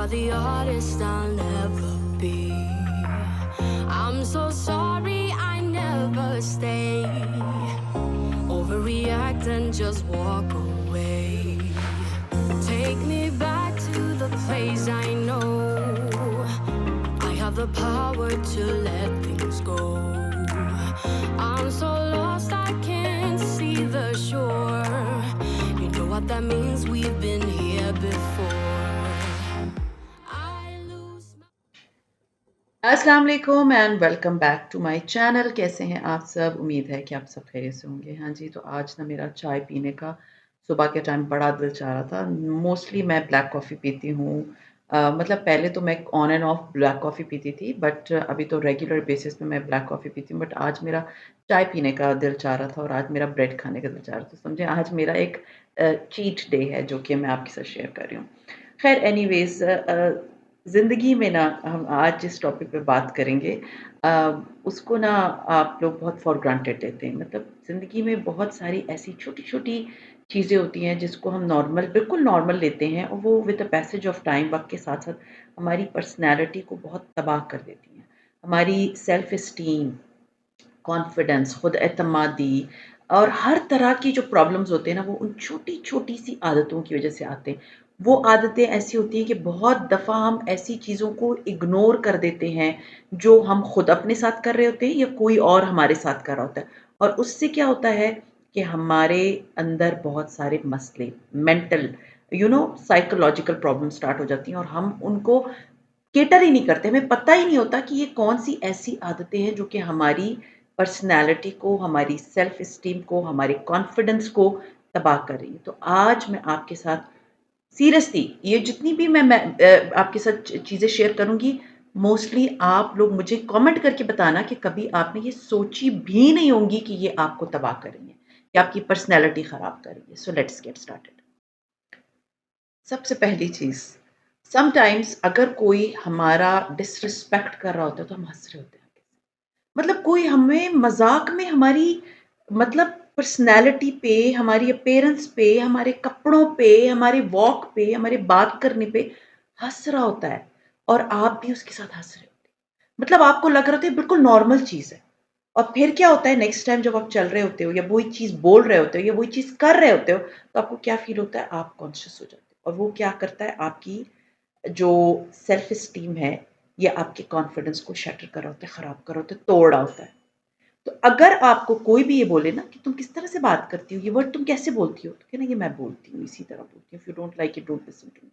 the artist I'll never be. I'm so sorry I never stay. Overreact and just walk away. Take me back to the place I know. I have the power to let things go. I'm so lost I can't see the shore. You know what that means, we've been here before. I lose my... अस्सलाम वालेकुम and welcome back to my channel. कैसे हैं आप सब? उम्मीद है कि आप सब खैरियत से होंगे। हाँ जी, तो आज ना मेरा चाय पीने का सुबह के टाइम बड़ा दिल चाह रहा था। मोस्टली मैं ब्लैक कॉफ़ी पीती हूँ। मतलब पहले तो मैं on end of black coffee पीती थी, बट अभी तो रेगुलर बेसिस पे मैं ब्लैक कॉफ़ी पीती हूँ। बट आज मेरा चाय पीने का दिल चाह रहा था और आज मेरा ब्रेड खाने का दिल चाह रहा था। समझे, आज मेरा एक चीट डे है जो कि मैं आपके साथ शेयर कर रही हूँ। खैर एनीवेज़, ज़िंदगी में ना हम आज जिस टॉपिक पे बात करेंगे उसको ना आप लोग बहुत फॉर ग्रांटेड लेते हैं। मतलब ज़िंदगी में बहुत सारी ऐसी छोटी-छोटी चीज़ें होती हैं जिसको हम नॉर्मल, बिल्कुल नॉर्मल लेते हैं और वो with the passage of time वक़्त के साथ-साथ हमारी पर्सनैलिटी को बहुत तबाह कर देती हैं। हमारी सेल्फ एस्टीम, कॉन्फिडेंस, खुद एतमादी और हर तरह की जो प्रॉब्लम्स होते हैं ना, वो उन छोटी-छोटी सी आदतों की वज़ह से आते हैं। वो आदतें ऐसी होती हैं कि बहुत दफ़ा हम ऐसी चीज़ों को इग्नोर कर देते हैं, जो हम खुद अपने साथ कर रहे होते हैं या कोई और हमारे साथ कर रहा होता है। और उससे क्या होता है कि हमारे अंदर बहुत सारे मसले, मेंटल साइकोलॉजिकल प्रॉब्लम स्टार्ट हो जाती हैं और हम उनको कैटर ही नहीं करते। हमें पता ही नहीं होता कि ये कौन-सी ऐसी आदतें हैं जो कि हमारी पर्सनैलिटी को, हमारी सेल्फ एस्टीम को, हमारे कॉन्फिडेंस को तबाह कर रही है। तो आज मैं आपके साथ सीरियसली ये जितनी भी आपके साथ चीज़ें शेयर करूँगी, मोस्टली आप लोग मुझे कमेंट करके बताना कि कभी आपने ये सोची भी नहीं होंगी कि ये आपको तबाह कर रही है या आपकी पर्सनैलिटी ख़राब कर रही है। So let's get started. सबसे पहली चीज़, समटाइम्स अगर कोई हमारा डिसरिस्पेक्ट कर रहा होता है तो हम हँस रहे होते हैं। मतलब कोई हमें मज़ाक में हमारी मतलब पर्सनैलिटी पे, हमारी अपीयरेंस पे, हमारे कपड़ों पे, हमारे वॉक पे, हमारे बात करने पे हँस रहा होता है और आप भी उसके साथ हँस रहे होते हैं। मतलब आपको लग रहा होता है बिल्कुल नॉर्मल चीज़ है। और फिर क्या होता है नेक्स्ट टाइम जब आप चल रहे होते हो या वही चीज़ बोल रहे होते हो या वही चीज़ कर रहे होते हो, तो आपको क्या फ़ील होता है? आप कॉन्शियस हो जाते हो और वो क्या करता है, आपकी जो सेल्फ एस्टीम है या आपके कॉन्फिडेंस को शटर कर रहा होता है, ख़राब कर रहा होता है, तोड़ रहा होता है। तो अगर आपको कोई भी ये बोले ना कि तुम किस तरह से बात करती हो, ये वर्ड तुम कैसे बोलती हो? तो कहना ये मैं बोलती हूँ, इसी तरह बोलती हूँ। If you don't like it, don't listen to me.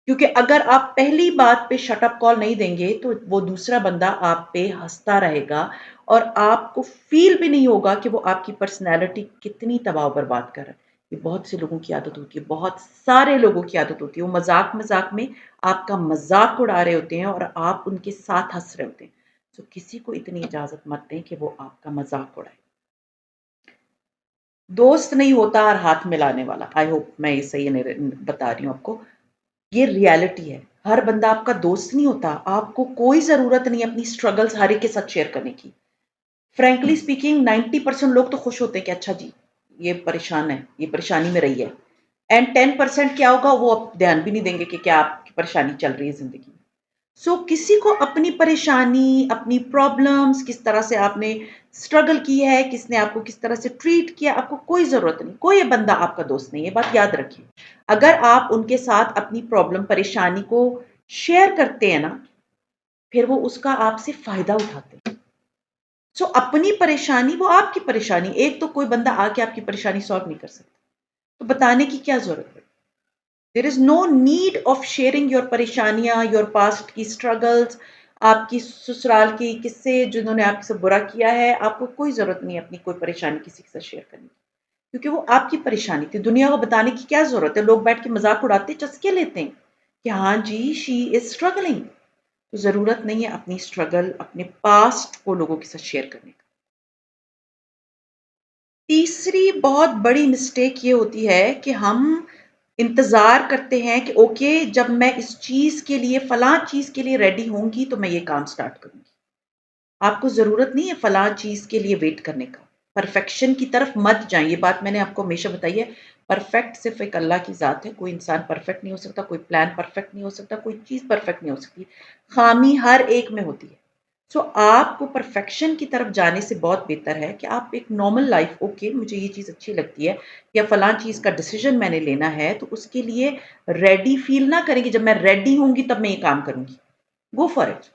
क्योंकि अगर आप पहली बात पे शट अप कॉल नहीं देंगे, तो वो दूसरा बंदा आप पे हँसता रहेगा और आपको फ़ील भी नहीं होगा कि वो आपकी पर्सनैलिटी कितनी तबाह बर्बाद कर रहा है। ये बहुत से लोगों की आदत होती है, बहुत सारे लोगों की आदत होती है। वो मज़ाक-मज़ाक में आपका मज़ाक उड़ा रहे होते हैं और आप उनके साथ हँस रहे होते हैं। तो किसी को इतनी इजाज़त मत दें कि वो आपका मज़ाक उड़ाए। दोस्त नहीं होता हर हाथ मिलाने वाला। आई होप मैं ये सही बता रही हूँ आपको। ये रियलिटी है। हर बंदा आपका दोस्त नहीं होता। आपको कोई ज़रूरत नहीं है अपनी स्ट्रगल्स हर एक के साथ शेयर करने की। फ्रैंकली स्पीकिंग 90% लोग तो खुश होते हैं कि अच्छा जी, ये परेशान है, ये परेशानी में रही है। एंड 10% क्या होगा, वो अब ध्यान भी नहीं देंगे कि क्या आपकी परेशानी चल रही है ज़िंदगी में। किसी को अपनी परेशानी, अपनी प्रॉब्लम्स, किस तरह से आपने स्ट्रगल की है, किसने आपको किस तरह से ट्रीट किया, आपको कोई ज़रूरत नहीं। कोई बंदा आपका दोस्त नहीं है, ये बात याद रखिए। अगर आप उनके साथ अपनी प्रॉब्लम, परेशानी को शेयर करते हैं ना, फिर वो उसका आपसे फ़ायदा उठाते हैं। अपनी परेशानी वो आपकी परेशानी, एक तो कोई बंदा आके आपकी परेशानी सॉल्व नहीं कर सकता। तो बताने की क्या ज़रूरत है? There is no need of sharing your परेशानियाँ, योर पास्ट की स्ट्रगल्स, आपकी ससुराल की किस्से जिन्होंने आपसे बुरा किया है, आपको कोई ज़रूरत नहीं है अपनी कोई परेशानी किसी के साथ शेयर करने की। क्योंकि वो आपकी परेशानी थी, दुनिया को बताने की क्या ज़रूरत है? लोग बैठ के मज़ाक उड़ाते, चस्के लेते हैं कि हाँ जी, शी इज़ स्ट्रगलिंग। तो ज़रूरत नहीं है अपनी स्ट्रगल, अपने पास्ट को लोगों के साथ शेयर करने का। तीसरी बहुत बड़ी मिस्टेक ये होती है कि हम इंतज़ार करते हैं कि ओके, जब मैं इस चीज़ के लिए, फलाँ चीज़ के लिए रेडी होंगी तो मैं ये काम स्टार्ट करूँगी। आपको ज़रूरत नहीं है फलाँ चीज़ के लिए वेट करने का। परफेक्शन की तरफ मत जाएं। ये बात मैंने आपको हमेशा बताई है। परफेक्ट सिर्फ एक अल्लाह की ज़ात है। कोई इंसान परफेक्ट नहीं हो सकता, कोई प्लान परफेक्ट नहीं हो सकता, कोई चीज़ परफेक्ट नहीं हो सकती। खामी हर एक में होती है। सो आपको परफेक्शन की तरफ जाने से बहुत बेहतर है कि आप एक नॉर्मल लाइफ, ओके मुझे ये चीज़ अच्छी लगती है या फलां चीज़ का डिसीजन मैंने लेना है, तो उसके लिए रेडी फील ना करें कि जब मैं रेडी होंगी तब मैं ये काम करूंगी। गो फॉर इट,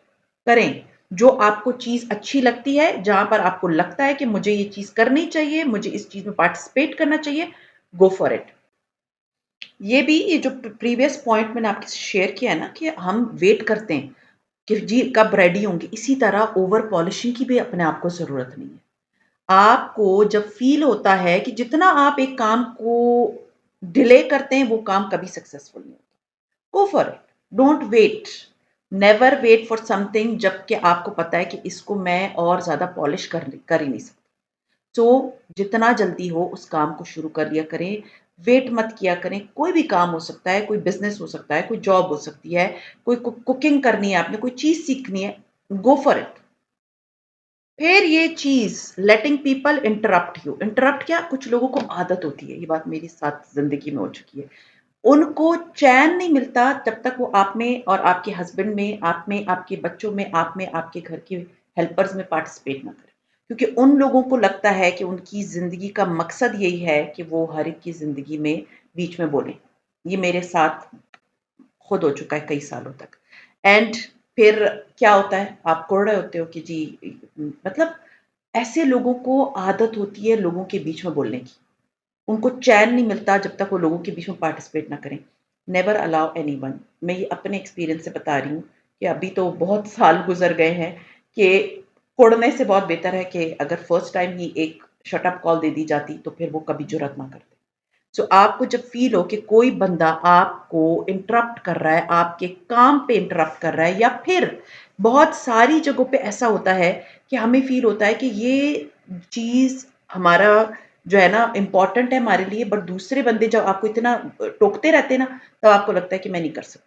करें जो आपको चीज़ अच्छी लगती है, जहां पर आपको लगता है कि मुझे ये चीज़ करनी चाहिए, मुझे इस चीज़ में पार्टिसिपेट करना चाहिए, गो फॉर इट। ये जो प्रीवियस पॉइंट मैंने आपके शेयर किया है ना कि हम वेट करते हैं कि जी कब रेडी होंगे, इसी तरह ओवर पॉलिशिंग की भी अपने आप को ज़रूरत नहीं है। आपको जब फ़ील होता है कि जितना आप एक काम को डिले करते हैं, वो काम कभी सक्सेसफुल नहीं होता। Go for it, don't wait, never wait for something जबकि आपको पता है कि इसको मैं और ज़्यादा पॉलिश कर ही नहीं सकती। सो जितना जल्दी हो उस काम को शुरू कर लिया करें, वेट मत किया करें। कोई भी काम हो सकता है, कोई बिज़नेस हो सकता है, कोई जॉब हो सकती है, कोई कुकिंग करनी है आपने, कोई चीज़ सीखनी है, गो फॉर इट। फिर ये चीज़ letting people interrupt you, interrupt क्या, कुछ लोगों को आदत होती है, ये बात मेरे साथ ज़िंदगी में हो चुकी है। उनको चैन नहीं मिलता जब तक वो आप में और आपके हस्बैंड में, आप में, आपके बच्चों में, आप में, आपके घर के हेल्पर्स में पार्टिसिपेट ना करें। क्योंकि उन लोगों को लगता है कि उनकी ज़िंदगी का मकसद यही है कि वो हर एक की ज़िंदगी में बीच में बोलें। ये मेरे साथ खुद हो चुका है कई सालों तक। एंड फिर क्या होता है, आप कोड़ रहे होते हो कि जी मतलब ऐसे लोगों को आदत होती है लोगों के बीच में बोलने की। उनको चैन नहीं मिलता जब तक वो लोगों के बीच में पार्टिसिपेट ना करें। Never allow anyone. मैं ये अपने एक्सपीरियंस से बता रही हूँ कि अभी तो बहुत साल गुजर गए हैं कि कुड़ने से बहुत बेहतर है कि अगर फर्स्ट टाइम ही एक शट अप कॉल दे दी जाती तो फिर वो कभी जुर्रत ना करते। सो आपको जब फील हो कि कोई बंदा आपको इंटरप्ट कर रहा है, आपके काम पे इंटरप्ट कर रहा है, या फिर बहुत सारी जगहों पे ऐसा होता है कि हमें फील होता है कि ये चीज़ हमारा जो है ना इम्पोर्टेंट है हमारे लिए, बट दूसरे बंदे जब आपको इतना टोकते रहते हैं ना, तब आपको लगता है कि मैं नहीं कर सकती।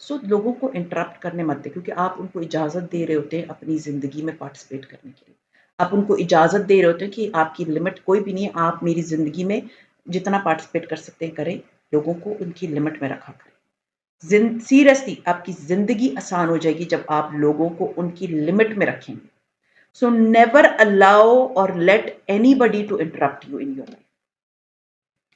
सो लोगों को इंटरप्ट करने मत दें, क्योंकि आप उनको इजाज़त दे रहे होते हैं अपनी ज़िंदगी में पार्टिसिपेट करने के लिए। आप उनको इजाज़त दे रहे होते हैं कि आपकी लिमिट कोई भी नहीं है, आप मेरी ज़िंदगी में जितना पार्टिसिपेट कर सकते हैं करें, लोगों को उनकी लिमिट में रखा करें। सीरियसली आपकी ज़िंदगी आसान हो जाएगी जब आप लोगों को उनकी लिमिट में रखेंगे। सो नेवर अलाउ और let anybody to interrupt you in your life.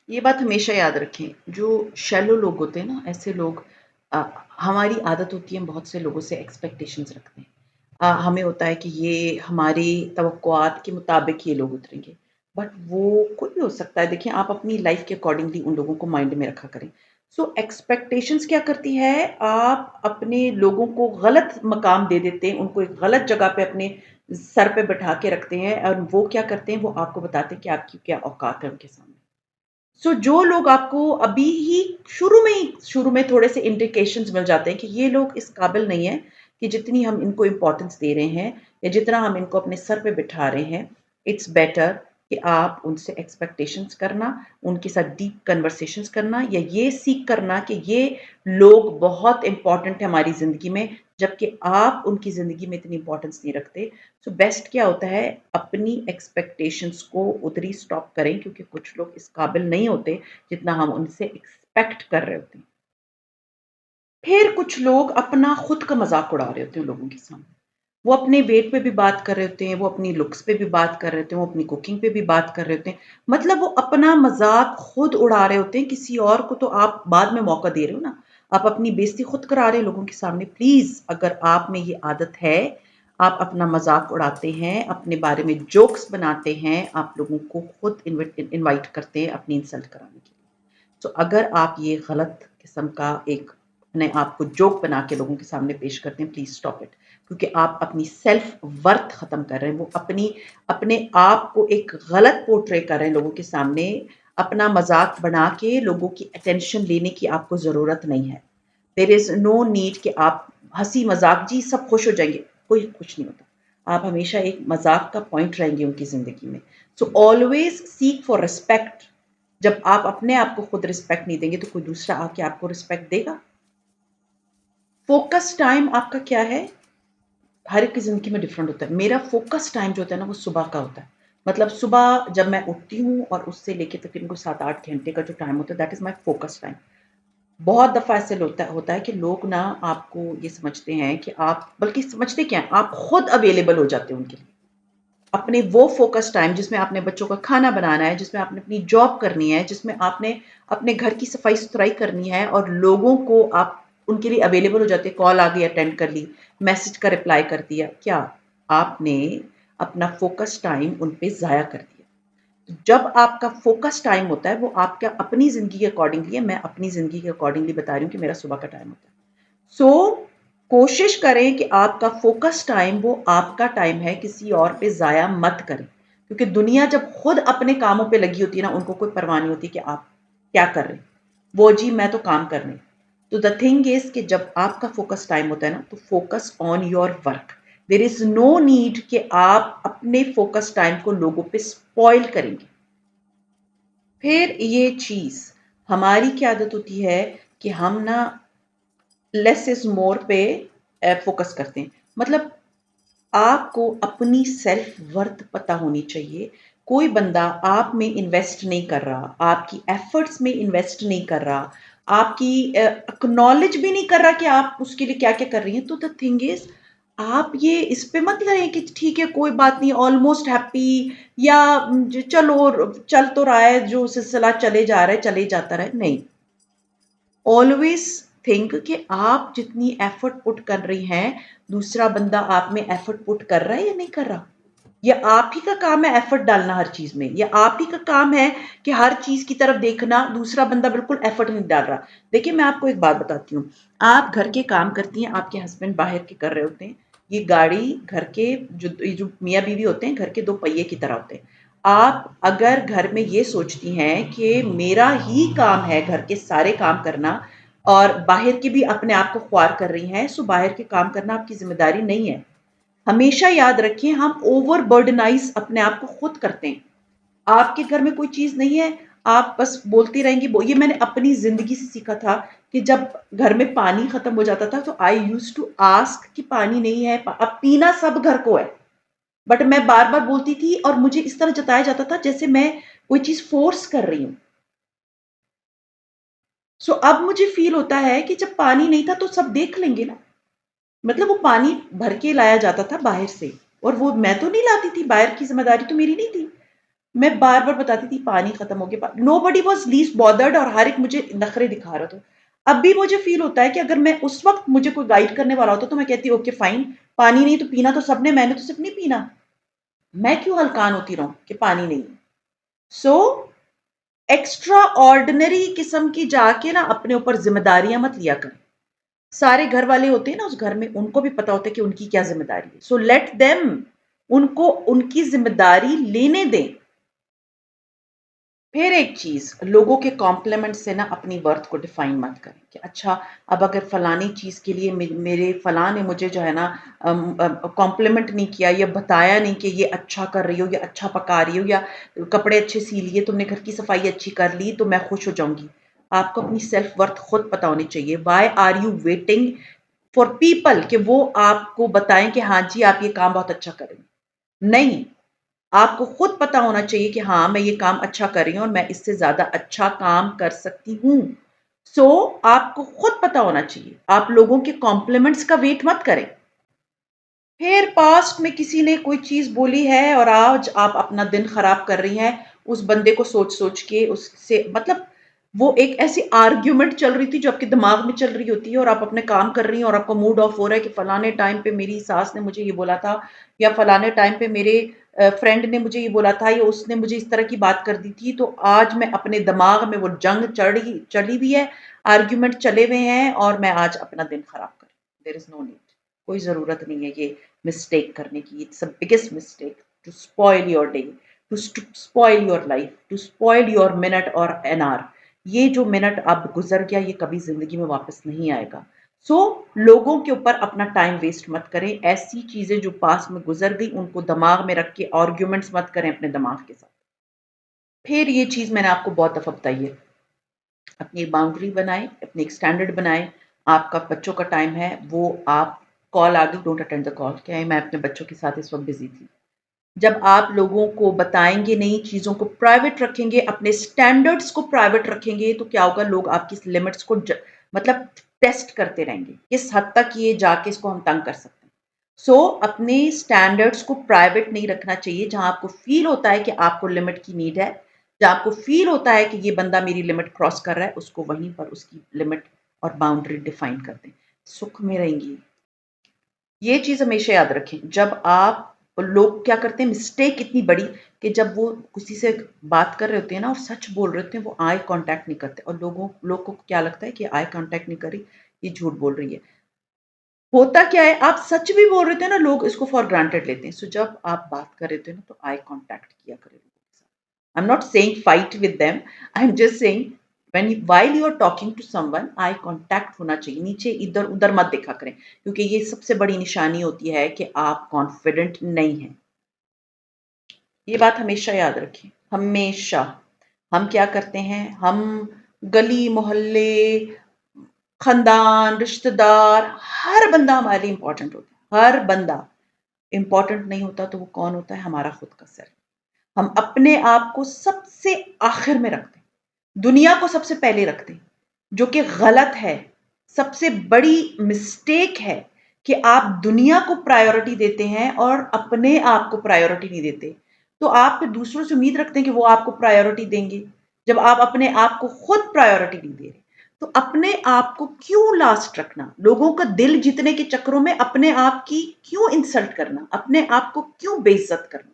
ये बात हमेशा याद रखें, जो शैलो लोग होते हैं ना, ऐसे लोग अ, हमारी आदत होती है हम बहुत से लोगों से एक्सपेक्टेशंस रखते हैं। हमें होता है कि ये हमारी तवक्कुआत के मुताबिक ये लोग उतरेंगे, बट वो कोई भी हो सकता है। देखिए आप अपनी लाइफ के अकॉर्डिंगली उन लोगों को माइंड में रखा करें। सो एक्सपेक्टेशंस क्या करती है, आप अपने लोगों को गलत मकाम दे देते हैं, उनको एक गलत जगह पे अपने सर पे बैठा के रखते हैं, और वो क्या करते हैं, वो आपको बताते हैं कि आपकी क्या औकात है उनके सामने। सो जो लोग आपको अभी ही शुरू में थोड़े से इंडिकेशंस मिल जाते हैं कि ये लोग इस काबिल नहीं है कि जितनी हम इनको इम्पोर्टेंस दे रहे हैं या जितना हम इनको अपने सर पे बिठा रहे हैं, इट्स बेटर कि आप उनसे एक्सपेक्टेशंस करना, उनके साथ डीप कन्वर्सेशंस करना, या ये सीख करना कि ये लोग बहुत इंपॉर्टेंट है हमारी ज़िंदगी में, जबकि आप उनकी ज़िंदगी में इतनी इंपॉर्टेंस नहीं रखते। सो बेस्ट क्या होता है, अपनी एक्सपेक्टेशंस को उधर ही स्टॉप करें, क्योंकि कुछ लोग इस काबिल नहीं होते जितना हम उनसे एक्सपेक्ट कर रहे होते हैं। फिर कुछ लोग अपना खुद का मजाक उड़ा रहे होते हैं लोगों के सामने। वो अपने वेट पे भी बात कर रहे होते हैं, वो अपनी लुक्स पे भी बात कर रहे होते हैं, वो अपनी कुकिंग पे भी बात कर रहे होते हैं। मतलब वो अपना मजाक खुद उड़ा रहे होते हैं, किसी और को तो आप बाद में मौका दे रहे हो ना। आप अपनी बेइज्जती खुद करा रहे हो लोगों के सामने। प्लीज, अगर आप में ये आदत है, आप अपना मजाक उड़ाते हैं, अपने बारे में जोक्स बनाते हैं, आप लोगों को खुद इनवाइट करते हैं अपनी इंसल्ट कराने के लिए। तो अगर आप ये गलत किस्म का एक अपने आप को जोक बना के लोगों के सामने पेश करते हैं, प्लीज स्टॉप इट। क्योंकि आप अपनी सेल्फ वर्थ खत्म कर रहे हैं। वो अपने आप को एक गलत पोर्ट्रे कर रहे हैं लोगों के सामने। अपना मजाक बना के लोगों की अटेंशन लेने की आपको जरूरत नहीं है। देर इज नो नीड कि आप हंसी मजाक जी सब खुश हो जाएंगे, कोई कुछ नहीं होता। आप हमेशा एक मजाक का पॉइंट रहेंगे उनकी जिंदगी में। So always seek for respect. जब आप अपने आप को खुद रिस्पेक्ट नहीं देंगे तो कोई दूसरा आके आपको रिस्पेक्ट देगा। फोकस टाइम आपका क्या है, हर एक की जिंदगी में डिफरेंट होता है। मेरा फोकस टाइम जो होता है ना, वो सुबह का होता है, मतलब सुबह जब मैं उठती हूँ और उससे लेके तकरीबन को 7-8 घंटे का जो टाइम होता है that is my focus time. बहुत दफ़ा ऐसे होता है कि लोग ना आपको ये समझते हैं कि आप बल्कि समझते क्या हैं, आप खुद अवेलेबल हो जाते हो उनके लिए। अपने वो फ़ोकस टाइम जिसमें आपने बच्चों का खाना बनाना है, जिसमें आपने अपनी जॉब करनी है, जिसमें आपने अपने घर की सफाई-सुथराई करनी है और लोगों को आप उनके लिए अवेलेबल हो जाते हैं, कॉल आ गई अटेंड कर ली, मैसेज का रिप्लाई कर दिया। क्या? आपने अपना फ़ोकस टाइम उन पे ज़ाया कर दिया। जब आपका फ़ोकस टाइम होता है, वो आपका अपनी ज़िंदगी के अकॉर्डिंगली है, मैं अपनी ज़िंदगी के अकॉर्डिंगली बता रही हूँ कि मेरा सुबह का टाइम होता है। सो कोशिश करें कि आपका फ़ोकस टाइम वो आपका टाइम है, किसी और पे ज़ाया मत करें। क्योंकि दुनिया जब खुद अपने कामों पे लगी होती है ना, उनको कोई परवाह नहीं होती कि आप क्या कर रहे हैं। वो जी मैं तो काम कर रही हूँ। तो द थिंग इज़ कि जब आपका फ़ोकस टाइम होता है ना, तो focus on your work. There is no need कि आप अपने फ़ोकस टाइम को लोगों पे स्पॉइल करेंगे। फिर ये चीज़ हमारी क्या आदत होती है कि हम ना लेस इज़ मोर पे फ़ोकस करते हैं। मतलब आपको अपनी सेल्फ वर्थ पता होनी चाहिए। कोई बंदा आप में इन्वेस्ट नहीं कर रहा, आपकी एफर्ट्स में इन्वेस्ट नहीं कर रहा, आपकी एक्नॉलेज भी नहीं कर रहा कि आप उसके लिए क्या-क्या कर रही हैं। तो द थिंग इज़ आप ये इस पे मत करें कि ठीक है कोई बात नहीं ऑलमोस्ट हैप्पी या चलो चल तो रहा है जो सिलसिला चले जा रहा है, चले जाता रहे। नहीं। ऑलवेज थिंक कि आप जितनी एफर्ट पुट कर रही हैं, दूसरा बंदा आप में एफर्ट पुट कर रहा है या नहीं कर रहा? ये आप ही का काम है एफर्ट डालना हर चीज में। ये आप ही का काम है कि हर चीज की तरफ देखना, दूसरा बंदा बिल्कुल एफर्ट नहीं डाल रहा। देखिए मैं आपको एक बात बताती हूँ। आप घर के काम करती हैं, आपके हस्बैंड बाहर के कर रहे होते हैं। ये गाड़ी घर के जो मियाँ बीवी होते हैं, घर के दो पहिए की तरह होते हैं। आप अगर घर में ये सोचती हैं कि मेरा ही काम है घर के सारे काम करना और बाहर की भी अपने आप को ख्वार कर रही हैं, सो बाहर के काम करना आपकी जिम्मेदारी नहीं है। हमेशा याद रखिए हम ओवर बर्डनाइज अपने आप को खुद करते हैं। आपके घर में कोई चीज नहीं है, आप बस बोलती रहेंगी। ये मैंने अपनी जिंदगी से सीखा था कि जब घर में पानी खत्म हो जाता था तो आई यूज टू आस्क कि पानी नहीं है। अब पीना सब घर को है, बट मैं बार बार बोलती थी और मुझे इस तरह जताया जाता था जैसे मैं कोई चीज फोर्स कर रही हूँ। सो अब मुझे फील होता है कि जब पानी नहीं था तो सब देख लेंगे ना। मतलब वो पानी भर के लाया जाता था बाहर से और वो मैं तो नहीं लाती थी, बाहर की जिम्मेदारी तो मेरी नहीं थी। मैं बार बार बताती थी पानी खत्म हो गया, nobody was least bothered और हर एक मुझे नखरे दिखा रहा था। अब भी मुझे फील होता है कि अगर मैं उस वक्त मुझे कोई गाइड करने वाला होता तो मैं कहती ओके फाइन, पानी नहीं तो पीना तो सबने, मैंने तो सिर्फ नहीं पीना। मैं क्यों हलकान होती रहूं कि पानी नहीं। सो एक्स्ट्रा ऑर्डिनरी किस्म की जाके ना अपने ऊपर जिम्मेदारियां मत लिया करें। सारे घर वाले होते हैं ना उस घर में, उनको भी पता होता है कि उनकी क्या जिम्मेदारी है। सो लेट देम, उनको उनकी जिम्मेदारी लेने दें। फिर एक चीज, लोगों के कॉम्प्लीमेंट से ना अपनी वर्थ को डिफाइन मत करें कि अच्छा अब अगर फलानी चीज के लिए मेरे फलां ने मुझे जो है ना कॉम्प्लीमेंट नहीं किया या बताया नहीं कि ये अच्छा कर रही हो या अच्छा पका रही हो या कपड़े अच्छे सी लिए, तुमने घर की सफाई अच्छी कर ली तो मैं खुश हो जाऊंगी। आपको अपनी सेल्फ वर्थ खुद पता होनी चाहिए। Why are you waiting for people कि वो आपको बताएं कि हाँ जी आप ये काम बहुत अच्छा करेंगे? नहीं, आपको खुद पता होना चाहिए कि हाँ मैं ये काम अच्छा कर रही हूँ और मैं इससे ज्यादा अच्छा काम कर सकती हूँ। सो आपको खुद पता होना चाहिए, आप लोगों के कॉम्प्लीमेंट्स का वेट मत करें। फिर पास्ट में किसी ने कोई चीज बोली है और आज आप अपना दिन खराब कर रही हैं उस बंदे को सोच सोच के, उससे मतलब वो एक ऐसी आर्ग्यूमेंट चल रही थी जो आपके दिमाग में चल रही होती है और आप अपने काम कर रही हैं और आपका मूड ऑफ हो रहा है कि फलाने टाइम पे मेरी सास ने मुझे ये बोला था या फलाने टाइम पे मेरे फ्रेंड ने मुझे ये बोला था या उसने मुझे इस तरह की बात कर दी थी। तो आज मैं अपने दिमाग में वो जंग चढ़ी हुई है, आर्ग्यूमेंट चले हुए हैं और मैं आज अपना दिन खराब कर, देयर इज नो नीड। कोई ज़रूरत नहीं है ये मिस्टेक करने की। It's a biggest mistake to spoil your day, to spoil your life, to spoil your minute और एन आवर। ये जो मिनट अब गुजर गया ये कभी जिंदगी में वापस नहीं आएगा। सो लोगों के ऊपर अपना टाइम वेस्ट मत करें। ऐसी चीजें जो पास में गुजर गई उनको दिमाग में रख के आर्ग्यूमेंट्स मत करें अपने दिमाग के साथ। फिर ये चीज मैंने आपको बहुत दफा बताई है, अपनी एक बाउंड्री बनाएं, अपनी एक स्टैंडर्ड बनाएं। आपका बच्चों का टाइम है, वो आप कॉल आ गई डोंट अटेंड द कॉल, क्या है मैं अपने बच्चों के साथ इस वक्त बिजी थी। जब आप लोगों को बताएंगे नहीं, चीज़ों को प्राइवेट रखेंगे, अपने स्टैंडर्ड्स को प्राइवेट रखेंगे, तो क्या होगा, लोग आपकी लिमिट्स को मतलब टेस्ट करते रहेंगे, किस हद तक ये जाके इसको हम तंग कर सकते हैं। सो अपने स्टैंडर्ड्स को प्राइवेट नहीं रखना चाहिए। जहां आपको फील होता है कि आपको लिमिट की नीड है, जहां आपको फील होता है कि ये बंदा मेरी लिमिट क्रॉस कर रहा है, उसको वहीं पर उसकी लिमिट और बाउंड्री डिफाइन कर दें, सुख में रहेंगी। ये चीज़ हमेशा याद रखें। जब आप लोग क्या करते हैं, मिस्टेक इतनी बड़ी कि जब वो किसी से बात कर रहे होते हैं ना और सच बोल रहे होते हैं, वो आई कांटेक्ट नहीं करते और लोग को क्या लगता है कि आई कांटेक्ट नहीं करी, ये झूठ बोल रही है। होता क्या है, आप सच भी बोल रहे थे ना, लोग इसको फॉर ग्रांटेड लेते हैं। सो जब आप बात कर रहे थे ना, तो आई कांटेक्ट किया करें लोगों के साथ। I am not saying fight with them, I am just saying when while you are talking to someone, eye contact होना चाहिए। नीचे इधर उधर मत देखा करें, क्योंकि ये सबसे बड़ी निशानी होती है कि आप कॉन्फिडेंट नहीं हैं। ये बात हमेशा याद रखें, हमेशा। हम क्या करते हैं, हम गली मोहल्ले, खानदान, रिश्तेदार, हर बंदा हमारे लिए इंपॉर्टेंट होता है। हर बंदा इंपॉर्टेंट नहीं होता तो वो कौन होता है, हमारा खुद का सेल्फ। हम अपने आप को सबसे आखिर में रखते हैं, दुनिया को सबसे पहले रखते हैं, जो कि गलत है। सबसे बड़ी मिस्टेक है कि आप दुनिया को प्रायोरिटी देते हैं और अपने आप को प्रायोरिटी नहीं देते। तो आप फिर दूसरों से उम्मीद रखते हैं कि वो आपको प्रायोरिटी देंगे, जब आप अपने आप को खुद प्रायोरिटी नहीं दे रहे। तो अपने आप को क्यों लास्ट रखना, लोगों का दिल जीतने के चक्करों में अपने आप की क्यों इंसल्ट करना, अपने आप को क्यों बेइज्जत करना,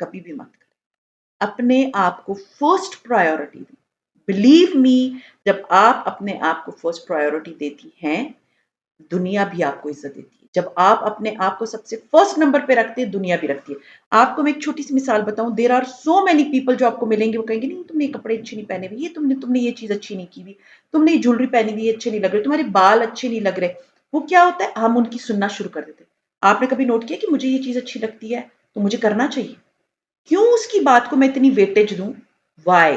कभी भी मत करें। अपने आप को फर्स्ट प्रायोरिटी दें। बिलीव मी, जब आप अपने आप को फर्स्ट प्रायोरिटी देती हैं, दुनिया भी आपको इज्जत देती है। जब आप अपने आप को सबसे फर्स्ट नंबर पे रखते हैं, दुनिया भी रखती है। आपको मैं एक छोटी सी मिसाल बताऊं, there are so many people जो आपको मिलेंगे, वो कहेंगे नहीं तुमने ये कपड़े अच्छे नहीं पहने हुए, ये तुमने ये चीज अच्छी नहीं की हुई, तुमने ये ज्वेलरी पहनी हुई अच्छे नहीं लग रहे, तुम्हारे बाल अच्छे नहीं लग रहे। वो क्या होता है, हम उनकी सुनना शुरू कर देते हैं। आपने कभी नोट किया कि मुझे ये चीज अच्छी लगती है तो मुझे करना चाहिए? क्यों उसकी बात को मैं इतनी वेटेज दूं? वाई?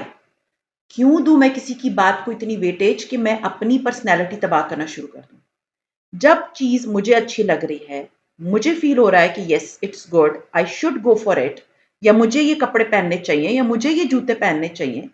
क्यों दूं मैं किसी की बात को इतनी वेटेज कि मैं अपनी पर्सनैलिटी तबाह करना शुरू कर दूं? जब चीज मुझे अच्छी लग रही है, मुझे फील हो रहा है कि yes it's good, I should go for it, या मुझे ये कपड़े पहनने चाहिए या मुझे ये जूते पहनने चाहिए,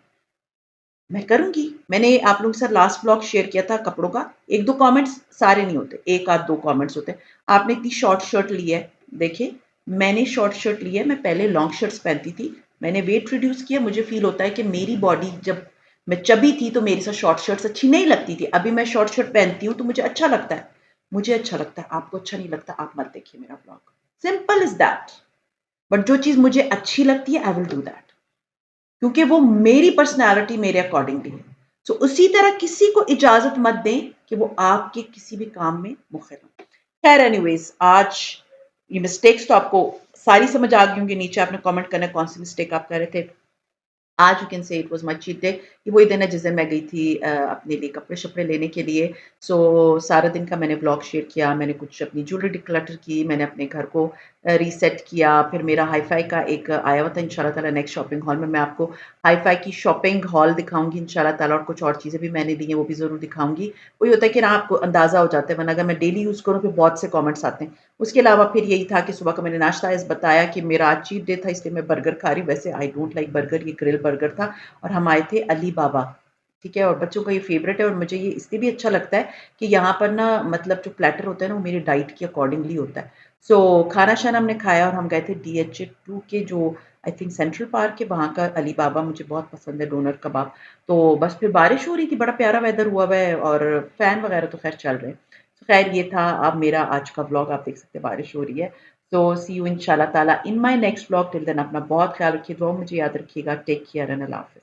मैं करूंगी। मैंने आप लोगों के साथ लास्ट ब्लॉग शेयर किया था कपड़ों का। एक दो कमेंट्स, सारे नहीं होते, एक आध दो कमेंट्स होते हैं, आपने इतनी शॉर्ट शर्ट ली है। देखिए, मैंने शॉर्ट शर्ट ली है, मैं पहले लॉन्ग शर्ट्स पहनती थी, मैंने वेट रिड्यूस किया। मुझे फील होता है कि मेरी बॉडी जब मैं चबी थी तो मेरे साथ शॉर्ट शर्ट्स अच्छी नहीं लगती थी। अभी मैं शॉर्ट शर्ट पहनती हूँ तो मुझे अच्छा लगता है। मुझे अच्छा लगता है, आपको अच्छा नहीं लगता, आप मत देखिए मेरा blog. Simple is that. But जो चीज मुझे अच्छी लगती है, आई विल डू दैट, क्योंकि वो मेरी पर्सनैलिटी मेरे अकॉर्डिंगली है। सो उसी तरह किसी को इजाजत मत दें कि वो आपके किसी भी काम में मुखर हो। खैर एनीवेज, आज ये मिस्टेक्स तो आपको सारी समझ आ गई होंगी। नीचे आपने कमेंट करना है कौन सी मिस्टेक आप कर रहे थे। आज you can say it was my cheat day. ये वही दिन है जिस दिन मैं गई थी अपने लिए कपड़े शपड़े लेने के लिए। सो सारा दिन का मैंने ब्लॉग शेयर किया, मैंने कुछ अपनी ज्वेलरी डिक्लटर की, मैंने अपने घर को रीसेट किया। फिर मेरा हाईफाई का एक आया हुआ था, इंशाल्लाह ताला नेक्स्ट शॉपिंग हॉल में मैं आपको हाईफाई की शॉपिंग हॉल दिखाऊंगी इंशाल्लाह ताला, और कुछ और चीज़ें भी मैंने ली हैं वो भी ज़रूर दिखाऊंगी। वही होता है कि ना आपको अंदाज़ा हो जाता है, वरना अगर मैं डेली यूज़ करूँ फिर बहुत से कमेंट्स आते हैं। उसके अलावा फिर यही था कि सुबह का मैंने नाश्ता इस बताया कि मेरा आज चीट डे था, इसलिए मैं बर्गर खा रही हूँ। वैसे आई डोंट लाइक बर्गर, ये ग्रिल बर्गर था और हम आए थे अली बाबा। ठीक है, और बच्चों का ये फेवरेट है, और मुझे ये इसलिए भी अच्छा लगता है कि यहाँ पर ना मतलब जो प्लेटर होता है ना, वो मेरी डाइट के अकॉर्डिंगली होता है। सो खाना शाना हमने खाया और हम गए थे DH2 के जो आई थिंक सेंट्रल पार्क के वहाँ का अली बाबा, मुझे बहुत पसंद है डोनर कबाब। तो बस फिर बारिश हो रही थी, बड़ा प्यारा वेदर हुआ हुआ है और फैन वगैरह तो खैर चल रहे हैं। तो खैर ये था अब मेरा आज का ब्लॉग, आप देख सकते हैं बारिश हो रही है। सो सी यू इंशाल्लाह ताला in my next blog. Till then अपना बहुत ख्याल रखिए, दुआ मुझे याद रखिएगा। टेक केयर एंड अल्लाह हाफिज़।